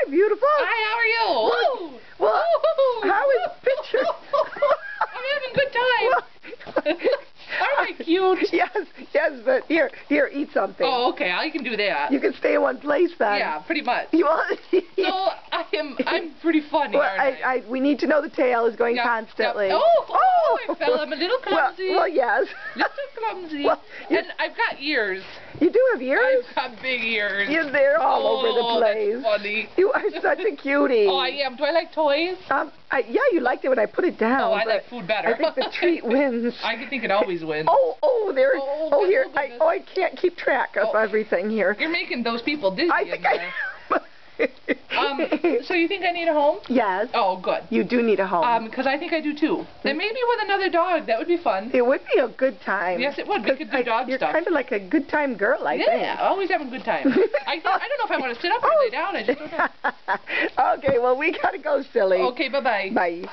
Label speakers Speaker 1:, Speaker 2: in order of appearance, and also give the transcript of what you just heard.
Speaker 1: Hi, beautiful.
Speaker 2: Hi, how are you? Woo!
Speaker 1: Well,
Speaker 2: Woo!
Speaker 1: how is picture?
Speaker 2: I'm having a good time. Aren't I cute?
Speaker 1: Yes, but here, eat something.
Speaker 2: Oh, okay, I can do that.
Speaker 1: You can stay in one place then.
Speaker 2: Yeah, pretty much.
Speaker 1: You want?
Speaker 2: So I'm pretty funny,
Speaker 1: Well,
Speaker 2: aren't I?
Speaker 1: we need to know the tail is going
Speaker 2: Yep,
Speaker 1: constantly.
Speaker 2: yep. Oh, I fell. I'm a little clumsy.
Speaker 1: Well, yes.
Speaker 2: Little clumsy.
Speaker 1: Well,
Speaker 2: and I've got ears.
Speaker 1: You do have ears?
Speaker 2: I've got big ears.
Speaker 1: They're all over the place.
Speaker 2: That's funny.
Speaker 1: You are such a cutie.
Speaker 2: Oh, I am. Do I like toys?
Speaker 1: Yeah, you liked it when I put it down.
Speaker 2: Oh, I like food better.
Speaker 1: I think the treat wins.
Speaker 2: I think it always wins.
Speaker 1: There's.
Speaker 2: Oh,
Speaker 1: here.
Speaker 2: goodness.
Speaker 1: I can't keep track of everything here.
Speaker 2: You're making those people dizzy.
Speaker 1: I think
Speaker 2: So you think I need a home?
Speaker 1: Yes.
Speaker 2: Oh, good.
Speaker 1: You do need a home.
Speaker 2: Because I think I do too. And maybe with another dog, that would be fun.
Speaker 1: It would be a good time.
Speaker 2: Yes, it would. We could do dog
Speaker 1: you're
Speaker 2: stuff.
Speaker 1: You're kind of like a good time girl, I think.
Speaker 2: Yeah, always having a good time. I don't know if I want to sit up or lay down. I just don't know.
Speaker 1: Okay, well, we gotta go, silly.
Speaker 2: Okay, bye-bye.
Speaker 1: Bye.